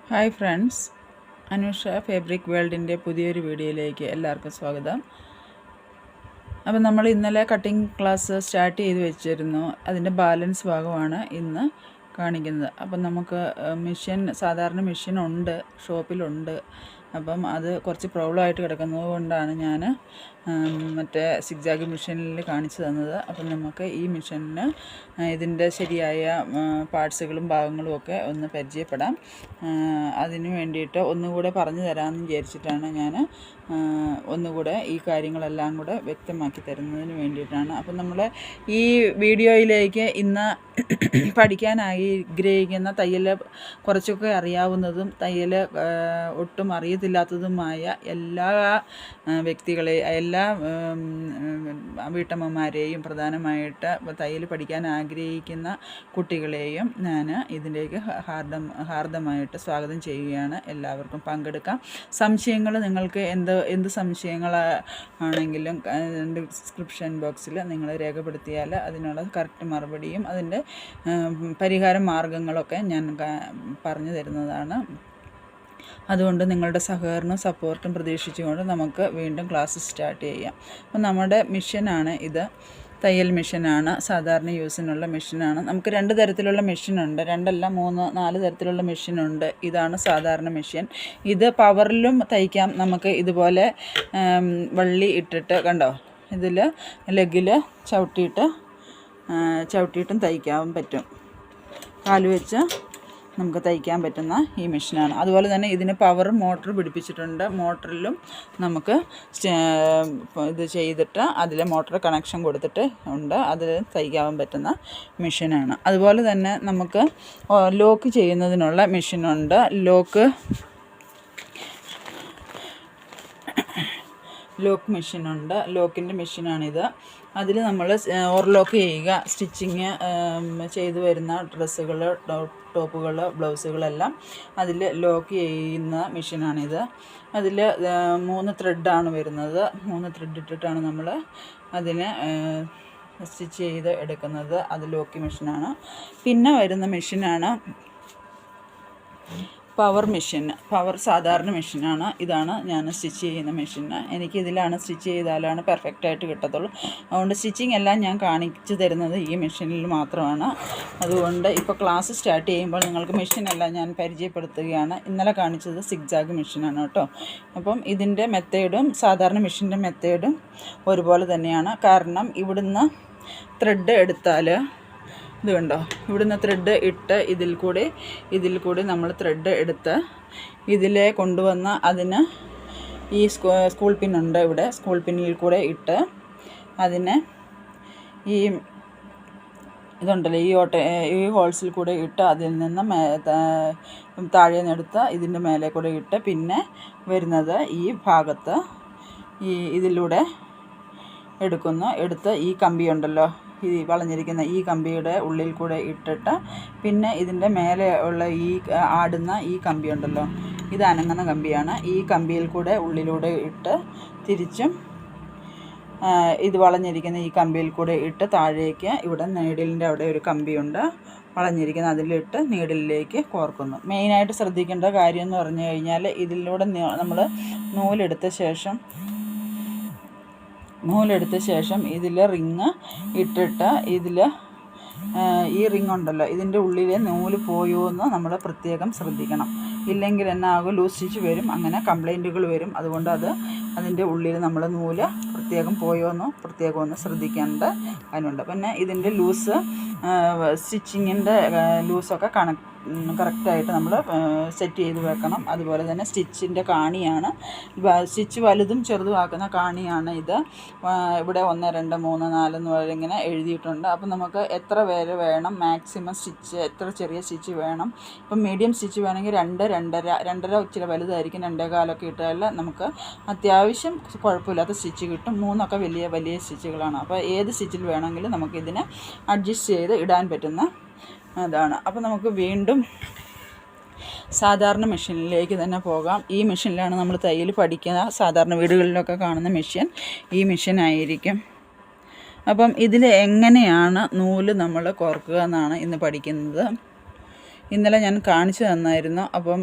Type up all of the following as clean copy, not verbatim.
Hi friends, Anusha fabric വേൾഡിൻ്റെ പുതിയൊരു വീഡിയോയിലേക്ക് എല്ലാവർക്കും സ്വാഗതം. അപ്പോൾ നമ്മൾ ഇന്നലെ കട്ടിങ് ക്ലാസ് സ്റ്റാർട്ട് ചെയ്ത് വെച്ചിരുന്നു. അതിൻ്റെ ബാലൻസ് ഭാഗമാണ് ഇന്ന് കാണിക്കുന്നത്. അപ്പം നമുക്ക് സാധാരണ മെഷീൻ ഉണ്ട്, ഷോപ്പിലുണ്ട്. അപ്പം അത് കുറച്ച് പ്രോബ്ലമായിട്ട് കിടക്കുന്നത് കൊണ്ടാണ് ഞാൻ മറ്റേ സിഗ്സാഗ് മെഷീനിൽ കാണിച്ചു തന്നത്. അപ്പം നമുക്ക് ഈ മെഷീനിന് ഇതിൻ്റെ ശരിയായ പാർട്സുകളും ഭാഗങ്ങളും ഒക്കെ ഒന്ന് പരിചയപ്പെടാം. അതിന് വേണ്ടിയിട്ട് ഒന്നുകൂടെ പറഞ്ഞു തരാമെന്ന് വിചാരിച്ചിട്ടാണ് ഞാൻ ഒന്നുകൂടെ ഈ കാര്യങ്ങളെല്ലാം കൂടെ വ്യക്തമാക്കി തരുന്നതിന് വേണ്ടിയിട്ടാണ്. അപ്പം നമ്മൾ ഈ വീഡിയോയിലേക്ക് ഇന്ന് പഠിക്കാൻ ആഗ്രഹിക്കുന്ന തയ്യൽ കുറച്ചൊക്കെ അറിയാവുന്നതും തയ്യൽ ഒട്ടും അറിയത്തില്ലാത്തതുമായ എല്ലാ എല്ലാ വീട്ടമ്മമാരെയും പ്രധാനമായിട്ട് തയ്യൽ പഠിക്കാൻ ആഗ്രഹിക്കുന്ന കുട്ടികളെയും ഞാൻ ഇതിലേക്ക് ഹാർദമായിട്ട് സ്വാഗതം ചെയ്യുകയാണ്. എല്ലാവർക്കും പങ്കെടുക്കാം. സംശയങ്ങൾ നിങ്ങൾക്ക് എന്ത് സംശയങ്ങളാണെങ്കിലും ഡിസ്ക്രിപ്ഷൻ ബോക്സിൽ നിങ്ങൾ രേഖപ്പെടുത്തിയാൽ അതിനുള്ള കറക്റ്റ് മറുപടിയും അതിൻ്റെ പരിഹാര മാർഗങ്ങളൊക്കെ ഞാൻ പറഞ്ഞു തരുന്നതാണ്. അതുകൊണ്ട് നിങ്ങളുടെ സഹകരണവും സപ്പോർട്ടും പ്രതീക്ഷിച്ചുകൊണ്ട് നമുക്ക് വീണ്ടും ക്ലാസ് സ്റ്റാർട്ട് ചെയ്യാം. അപ്പോൾ നമ്മുടെ മെഷീനാണ് ഇത്, തയ്യൽ മെഷീനാണ്, സാധാരണ യൂസിനുള്ള മെഷീനാണ്. നമുക്ക് 2 തരത്തിലുള്ള മെഷീനുണ്ട്, 2 അല്ല 3, 4 തരത്തിലുള്ള മെഷീനുണ്ട്. ഇതാണ് സാധാരണ മെഷീൻ. ഇത് പവറിലും തയ്ക്കാം. നമുക്ക് ഇതുപോലെ വള്ളി ഇട്ടിട്ട് കണ്ടോ, ഇതിൽ ലെഗിൽ ചവിട്ടിയിട്ടും തയ്ക്കാൻ പറ്റും. കാല് വെച്ച് നമുക്ക് തയ്ക്കാൻ പറ്റുന്ന ഈ മെഷീനാണ്. അതുപോലെ തന്നെ ഇതിന് മോട്ടർ പിടിപ്പിച്ചിട്ടുണ്ട്. മോട്ടറിലും നമുക്ക് ഇത് ചെയ്തിട്ട് അതിൽ മോട്ടർ കണക്ഷൻ കൊടുത്തിട്ട് ഉണ്ട്, അതിൽ തയ്ക്കാൻ പറ്റുന്ന മെഷീനാണ്. അതുപോലെ തന്നെ നമുക്ക് ലോക്ക് ചെയ്യുന്നതിനുള്ള മെഷീനുണ്ട്. ലോക്ക് മെഷീനുണ്ട്. ലോക്കിൻ്റെ മെഷീനാണിത്. അതിൽ നമ്മൾ ഓവർലോക്ക് ചെയ്യുക, സ്റ്റിച്ചിങ് ചെയ്തു വരുന്ന ഡ്രസ്സുകൾ, ടോപ്പുകൾ, ബ്ലൗസുകളെല്ലാം അതിൽ ലോക്ക് ചെയ്യുന്ന മെഷീനാണിത്. അതിൽ 3 ത്രെഡാണ് വരുന്നത്. 3 ത്രെഡ് ഇട്ടിട്ടാണ് നമ്മൾ അതിനെ സ്റ്റിച്ച് ചെയ്ത് എടുക്കുന്നത്. അത് ലോക്ക് മെഷീനാണ്. പിന്നെ വരുന്ന മെഷീനാണ് പവർ സാധാരണ മെഷീനാണ്. ഇതാണ് ഞാൻ സ്റ്റിച്ച് ചെയ്യുന്ന മെഷീൻ. എനിക്ക് ഇതിലാണ് സ്റ്റിച്ച് ചെയ്താലാണ് പെർഫെക്റ്റായിട്ട് കിട്ടത്തുള്ളൂ. അതുകൊണ്ട് സ്റ്റിച്ചിങ് എല്ലാം ഞാൻ കാണിച്ചു തരുന്നത് ഈ മെഷീനിൽ മാത്രമാണ്. അതുകൊണ്ട് ഇപ്പോൾ ക്ലാസ് സ്റ്റാർട്ട് ചെയ്യുമ്പോൾ നിങ്ങൾക്ക് മെഷീനെല്ലാം ഞാൻ പരിചയപ്പെടുത്തുകയാണ്. ഇന്നലെ കാണിച്ചത് സിഗ്സാഗ് മെഷീനാണ് കേട്ടോ. അപ്പം ഇതിൻ്റെ മെത്തേഡും സാധാരണ മെഷീൻ്റെ മെത്തേഡും ഒരുപോലെ തന്നെയാണ്. കാരണം ഇവിടുന്ന് ത്രെഡ് എടുത്താൽ ഇത് കണ്ടോ, ഇവിടുന്ന് ത്രെഡ് ഇട്ട് ഇതിൽ കൂടി നമ്മൾ ത്രെഡ് എടുത്ത് ഇതിലെ കൊണ്ടുവന്ന് അതിന് ഈ സ്കൂൾ പിന്നുണ്ട്, ഇവിടെ സ്കൂൾ പിന്നിൽ കൂടെ ഇട്ട് അതിനെ ഈ ഇതുണ്ടല്ലോ ഈ ഹോൾസിൽ കൂടെ ഇട്ട് അതിൽ നിന്ന് താഴെ നിന്നെടുത്ത് ഇതിൻ്റെ മേലെ കൂടെ ഇട്ട് പിന്നെ വരുന്നത് ഈ ഭാഗത്ത് ഇതിലൂടെ എടുത്ത് ഈ കമ്പിയുണ്ടല്ലോ, ഈ വളഞ്ഞിരിക്കുന്ന ഈ കമ്പിയുടെ ഉള്ളിൽ കൂടെ ഇട്ടിട്ട് പിന്നെ ഇതിൻ്റെ മേലെ ഉള്ള ഈ ആടുന്ന ഈ കമ്പിയുണ്ടല്ലോ, ഇത് അനങ്ങുന്ന കമ്പിയാണ്. ഈ കമ്പിയിൽ കൂടെ ഉള്ളിലൂടെ ഇട്ട് തിരിച്ചും ഇത് വളഞ്ഞിരിക്കുന്ന ഈ കമ്പിയിൽ കൂടെ ഇട്ട് താഴേക്ക് ഇവിടെ നീഡിലിൻ്റെ അവിടെ ഒരു കമ്പിയുണ്ട് വളഞ്ഞിരിക്കുന്ന, അതിലിട്ട് നീഡിലേക്ക് കോർക്കുന്നു. മെയിനായിട്ട് ശ്രദ്ധിക്കേണ്ട കാര്യം എന്ന് പറഞ്ഞു കഴിഞ്ഞാൽ ഇതിലൂടെ നമ്മൾ നൂലെടുത്ത ശേഷം ഇതിൽ റിങ് ഇട്ടിട്ട് ഈ റിങ് ഉണ്ടല്ലോ, ഇതിൻ്റെ ഉള്ളിലെ നൂല് പോയോ എന്ന് നമ്മൾ പ്രത്യേകം ശ്രദ്ധിക്കണം. ഇല്ലെങ്കിൽ എന്നാകും ലൂസ് സ്റ്റിച്ച് വരും, അങ്ങനെ കംപ്ലൈൻറ്റുകൾ വരും. അതുകൊണ്ട് അതിൻ്റെ ഉള്ളിൽ നമ്മൾ നൂല് പ്രത്യേകം ഒന്ന് ശ്രദ്ധിക്കേണ്ട കാര്യമുണ്ട്. പിന്നെ ഇതിൻ്റെ സ്റ്റിച്ചിങ്ങിൻ്റെ ലൂസൊക്കെ കറക്റ്റായിട്ട് നമ്മൾ സെറ്റ് ചെയ്ത് വെക്കണം. അതുപോലെ തന്നെ സ്റ്റിച്ചിൻ്റെ കാണിയാണ്, സ്റ്റിച്ച് വലുതും ചെറുതുമാക്കുന്ന കാണിയാണ് ഇത്. ഇവിടെ 1, 2, 3, 4 എന്ന് വരെ ഇങ്ങനെ എഴുതിയിട്ടുണ്ട്. അപ്പം നമുക്ക് എത്ര പേര് വേണം, മാക്സിമം സ്റ്റിച്ച് എത്ര ചെറിയ സ്റ്റിച്ച് വേണം. ഇപ്പം മീഡിയം സ്റ്റിച്ച് വേണമെങ്കിൽ 2, 2.5 ഇച്ചിരി വലുതായിരിക്കും, 2.25 ഇട്ടാൽ നമുക്ക് അത്യാവശ്യം കുഴപ്പമില്ലാത്ത സ്റ്റിച്ച് കിട്ടും. 3 വലിയ സ്റ്റിച്ചുകളാണ്. അപ്പോൾ ഏത് സ്റ്റിച്ചിൽ വേണമെങ്കിലും നമുക്കിതിനെ അഡ്ജസ്റ്റ് ചെയ്ത് ഇടാൻ പറ്റുന്ന അതാണ്. അപ്പോൾ നമുക്ക് വീണ്ടും സാധാരണ മെഷീനിലേക്ക് തന്നെ പോകാം. ഈ മെഷീനിലാണ് നമ്മൾ തയ്യൽ പഠിക്കുക. സാധാരണ വീടുകളിലൊക്കെ കാണുന്ന മെഷീൻ ഈ മെഷീനായിരിക്കും. അപ്പം ഇതിൽ എങ്ങനെയാണ് നൂല് നമ്മൾ കോർക്കുക എന്നാണ് ഇന്ന് പഠിക്കുന്നത്. ഇന്നലെ ഞാൻ കാണിച്ചു തന്നായിരുന്നു. അപ്പം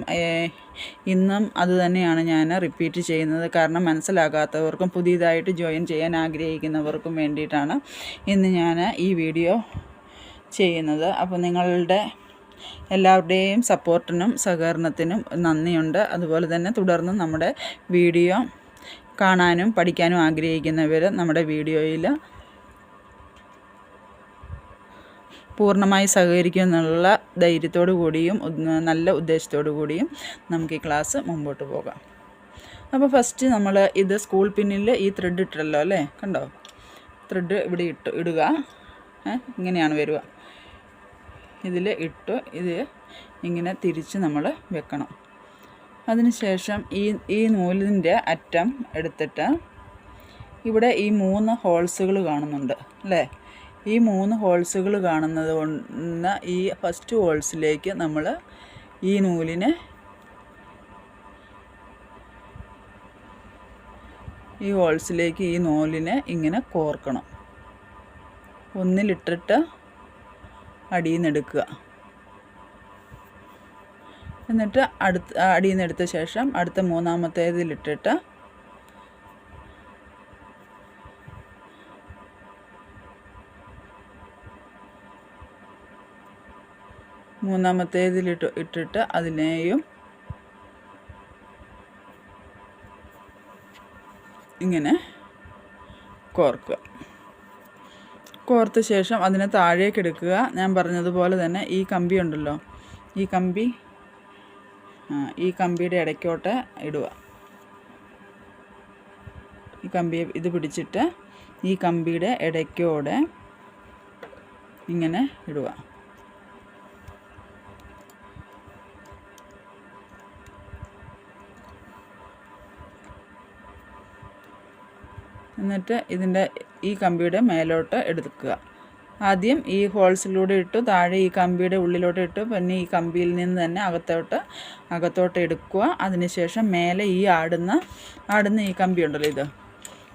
ഇന്നും അത് തന്നെയാണ് ഞാൻ റിപ്പീറ്റ് ചെയ്യുന്നത്. കാരണം മനസ്സിലാകാത്തവർക്കും പുതിയതായിട്ട് ജോയിൻ ചെയ്യാൻ ആഗ്രഹിക്കുന്നവർക്കും വേണ്ടിയിട്ടാണ് ഇന്ന് ഞാൻ ഈ വീഡിയോ ചെയ്യുന്നത്. അപ്പോൾ നിങ്ങളുടെ എല്ലാവരുടെയും സപ്പോർട്ടിനും സഹകരണത്തിനും നന്ദിയുണ്ട്. അതുപോലെ തന്നെ തുടർന്ന് നമ്മുടെ വീഡിയോ കാണാനും പഠിക്കാനും ആഗ്രഹിക്കുന്നവർ നമ്മുടെ വീഡിയോയിൽ പൂർണ്ണമായി സഹകരിക്കുമെന്നുള്ള ധൈര്യത്തോടു കൂടിയും നല്ല ഉദ്ദേശത്തോടു കൂടിയും നമുക്ക് ഈ ക്ലാസ് മുമ്പോട്ട് പോകാം. അപ്പോൾ ഫസ്റ്റ് നമ്മൾ ഇത് സ്കൂൾ പിന്നിൽ ഈ ത്രെഡ് ഇട്ടല്ലോ അല്ലേ, കണ്ടോ? ത്രെഡ് ഇവിടെ ഇടുക. ഇങ്ങനെയാണ് വരിക. ഇതിൽ ഇട്ട് ഇത് ഇങ്ങനെ തിരിച്ച് നമ്മൾ വെക്കണം. അതിനുശേഷം ഈ നൂലിൻ്റെ അറ്റം എടുത്തിട്ട് ഇവിടെ ഈ 3 ഹോൾസുകൾ കാണുന്നുണ്ട് അല്ലേ? ഈ 3 ഹോൾസുകൾ കാണുന്നത് കൊണ്ട് ഈ ഫസ്റ്റ് ഹോൾസിലേക്ക് നമ്മൾ ഈ നൂലിനെ ഇങ്ങനെ കോർക്കണം. ഒന്നിലിട്ടിട്ട് അടിയിൽ നിന്ന് എടുക്കുക. എന്നിട്ട് അടിയിൽ നിന്ന് എടുത്ത ശേഷം അടുത്ത മൂന്നാമത്തേതിലിട്ടിട്ട് ഇട്ടിട്ട് അതിനെയും ഇങ്ങനെ കോർക്കുക. കോർത്ത ശേഷം അതിനെ താഴേക്ക് എടുക്കുക. ഞാൻ പറഞ്ഞതുപോലെ തന്നെ ഈ കമ്പി ഉണ്ടല്ലോ, ഈ കമ്പിയുടെ ഇടയ്ക്കോട്ട് ഇടുക. ഈ കമ്പിയെ ഇത് പിടിച്ചിട്ട് ഈ കമ്പിയുടെ ഇടയ്ക്കോടെ ഇങ്ങനെ ഇടുക. എന്നിട്ട് ഈ കമ്പിയുടെ മേലോട്ട് എടുക്കുക. ആദ്യം ഈ ഹോൾസിലൂടെ ഇട്ടു, താഴെ ഈ കമ്പിയുടെ ഉള്ളിലോട്ട് ഇട്ടു, പിന്നെ ഈ കമ്പിയിൽ നിന്ന് തന്നെ അകത്തോട്ട് എടുക്കുക. അതിനുശേഷം മേലെ ഈ ആടുന്ന ഈ കമ്പി ഉണ്ടല്ലോ, ഇത്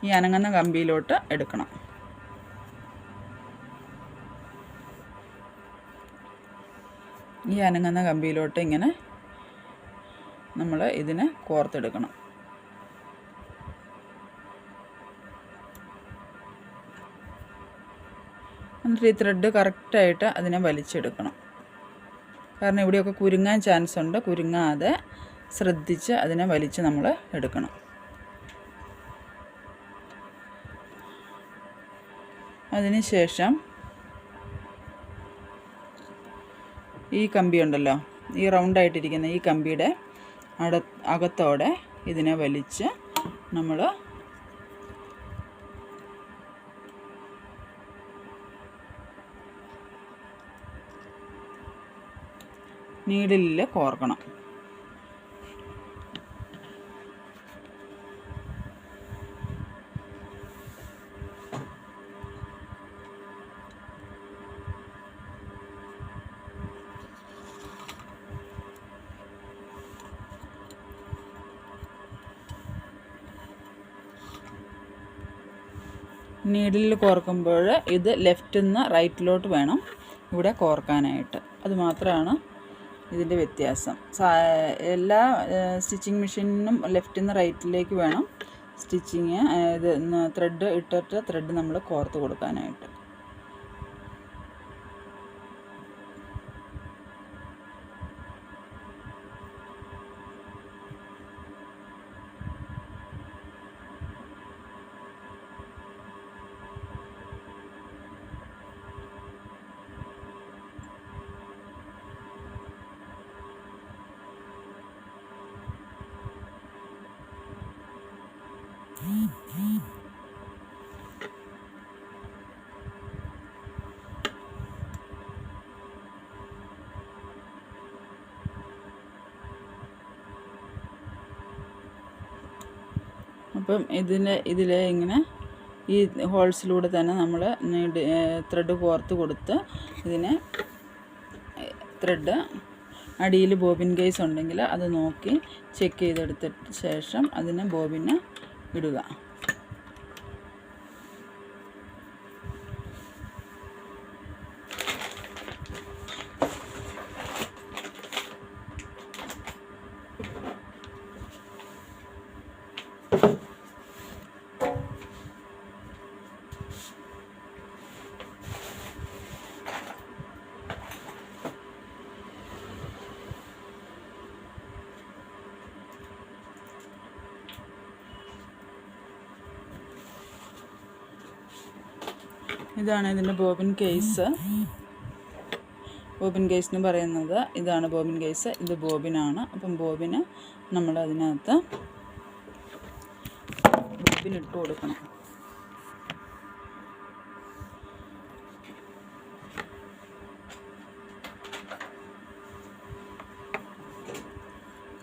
ഈ അനങ്ങുന്ന കമ്പിയിലോട്ട് എടുക്കണം. ഈ അനങ്ങുന്ന കമ്പിയിലോട്ട് ഇങ്ങനെ നമ്മൾ ഇതിനെ കോർത്തെടുക്കണം. എന്നിട്ട് ഈ ത്രെഡ് കറക്റ്റായിട്ട് അതിനെ വലിച്ചെടുക്കണം. കാരണം ഇവിടെയൊക്കെ കുരുങ്ങാൻ ചാൻസ് ഉണ്ട്. കുരുങ്ങാതെ ശ്രദ്ധിച്ച് അതിനെ വലിച്ച് നമ്മൾ എടുക്കണം. അതിനുശേഷം ഈ കമ്പി ഉണ്ടല്ലോ, ഈ റൗണ്ടായിട്ടിരിക്കുന്ന ഈ കമ്പിയുടെ അകത്തോടെ ഇതിനെ വലിച്ച് നമ്മൾ നീഡിലിൽ കോർക്കണം. നീഡിലിൽ കോർക്കുമ്പോൾ ഇത് ലെഫ്റ്റിൽ നിന്ന് റൈറ്റിലോട്ട് വേണം ഇവിടെ കോർക്കാനായിട്ട്. അതുമാത്രമാണ് ഇതിൻ്റെ വ്യത്യാസം. എല്ലാ സ്റ്റിച്ചിങ് മെഷീനും ലെഫ്റ്റിൽ നിന്ന് റൈറ്റിലേക്ക് വേണം സ്റ്റിച്ചിങ് ത്രെഡ് ഇട്ടിട്ട് ത്രെഡ് നമ്മൾ കോർത്ത് കൊടുക്കാനായിട്ട്. അപ്പം ഇതിലെ ഇങ്ങനെ ഈ ഹോൾസിലൂടെ തന്നെ നമ്മൾ ത്രെഡ് കോർത്ത് കൊടുത്ത് ഇതിനെ ത്രെഡ് അടിയിൽ ബോബിൻ കേസ് ഉണ്ടെങ്കിൽ അത് നോക്കി ചെക്ക് ചെയ്തെടുത്തിട്ട് ശേഷം അതിനെ ബോബിന് ഇടുക. ഇതാണ് ഇതിൻ്റെ ബോബിൻ കേസ്. ബോബിൻ കേസ് എന്ന് പറയുന്നത് ഇതാണ് ബോബിൻ കേസ്. ഇത് ബോബിനാണ്. അപ്പം ബോബിന് നമ്മൾ അതിനകത്ത് ബോബിനിട്ട് കൊടുക്കണം.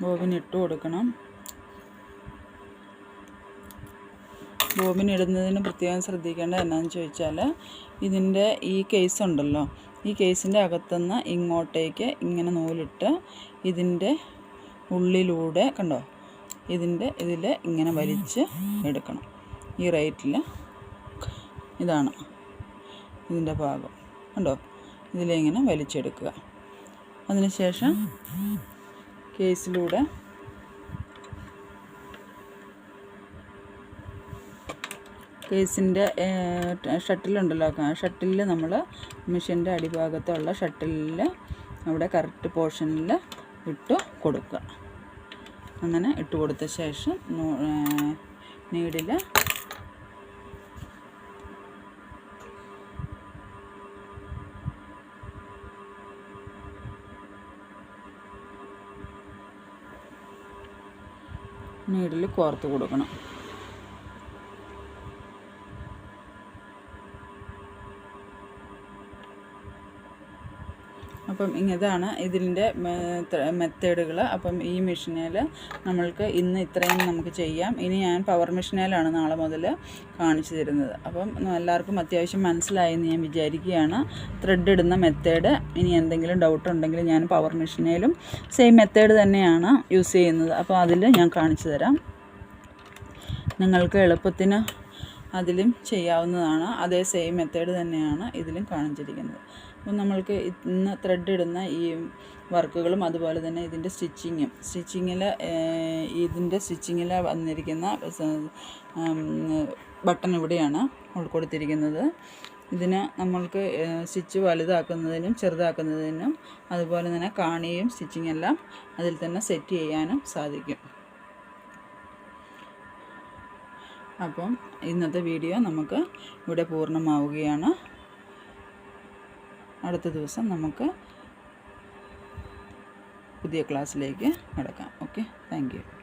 ബോബിനിട്ട് കൊടുക്കണം. ബോബിനിടുന്നതിന് പ്രത്യേകം ശ്രദ്ധിക്കേണ്ടത് എന്നാന്ന് ചോദിച്ചാൽ, ഇതിൻ്റെ ഈ കേസ് ഉണ്ടല്ലോ, ഈ കേസിൻ്റെ അകത്തുനിന്ന് ഇങ്ങോട്ടേക്ക് ഇങ്ങനെ നൂലിട്ട് ഇതിൻ്റെ ഉള്ളിലൂടെ കണ്ടോ, ഇതിൽ ഇങ്ങനെ വലിച്ച് എടുക്കണം. ഈ റൈറ്റിൽ ഇതാണ് ഇതിൻ്റെ ഭാഗം കണ്ടോ, ഇതിലിങ്ങനെ വലിച്ചെടുക്കുക. അതിനുശേഷം കേസിലൂടെ കേസിൻ്റെ ഷട്ടിലുണ്ടല്ലോ, ഷട്ടിലിൽ നമ്മൾ മെഷീൻ്റെ അടിഭാഗത്തുള്ള ഷട്ടിലിൽ അവിടെ കറക്റ്റ് പോർഷനിൽ ഇട്ട് കൊടുക്കുക. അങ്ങനെ ഇട്ട് കൊടുത്ത ശേഷം നീഡിൽ കോർത്ത് കൊടുക്കണം. അപ്പം ഇതാണ് ഇതിൻ്റെ മെത്തേഡുകൾ. അപ്പം ഈ മെഷീനിൽ നമ്മൾക്ക് ഇന്ന് ഇത്രയും നമുക്ക് ചെയ്യാം. ഇനി ഞാൻ പവർ മെഷീനിലാണ് നാളെ മുതൽ കാണിച്ചു തരുന്നത്. അപ്പം എല്ലാവർക്കും അത്യാവശ്യം മനസ്സിലായി എന്ന് ഞാൻ വിചാരിക്കുകയാണ്. ത്രെഡ് ഇടുന്ന മെത്തേഡ്. ഇനി എന്തെങ്കിലും ഡൗട്ട് ഉണ്ടെങ്കിൽ ഞാൻ പവർ മെഷീനിലും സെയിം മെത്തേഡ് തന്നെയാണ് യൂസ് ചെയ്യുന്നത്. അപ്പോൾ അതിൽ ഞാൻ കാണിച്ചു തരാം. നിങ്ങൾക്ക് എളുപ്പത്തിന് അതിലും ചെയ്യാവുന്നതാണ്. അതേ സെയിം മെത്തേഡ് തന്നെയാണ് ഇതിലും കാണിച്ചിരിക്കുന്നത്. അപ്പം നമ്മൾക്ക് ഇന്ന് ത്രെഡ് ഇടുന്ന ഈ വർക്കുകളും അതുപോലെ തന്നെ ഇതിൻ്റെ സ്റ്റിച്ചിങ്ങിൽ വന്നിരിക്കുന്ന ബട്ടൺ ഇവിടെയാണ് ഉൾക്കൊടുത്തിരിക്കുന്നത്. ഇതിന് നമ്മൾക്ക് സ്റ്റിച്ച് വലുതാക്കുന്നതിനും ചെറുതാക്കുന്നതിനും അതുപോലെ തന്നെ കാണിയും സ്റ്റിച്ചിങ് എല്ലാം അതിൽ തന്നെ സെറ്റ് ചെയ്യാനും സാധിക്കും. അപ്പം ഇന്നത്തെ വീഡിയോ നമുക്ക് ഇവിടെ പൂർണ്ണമാവുകയാണ്. അടുത്ത ദിവസം നമുക്ക് പുതിയ ക്ലാസ്സിലേക്ക് കടക്കാം. ഓക്കെ.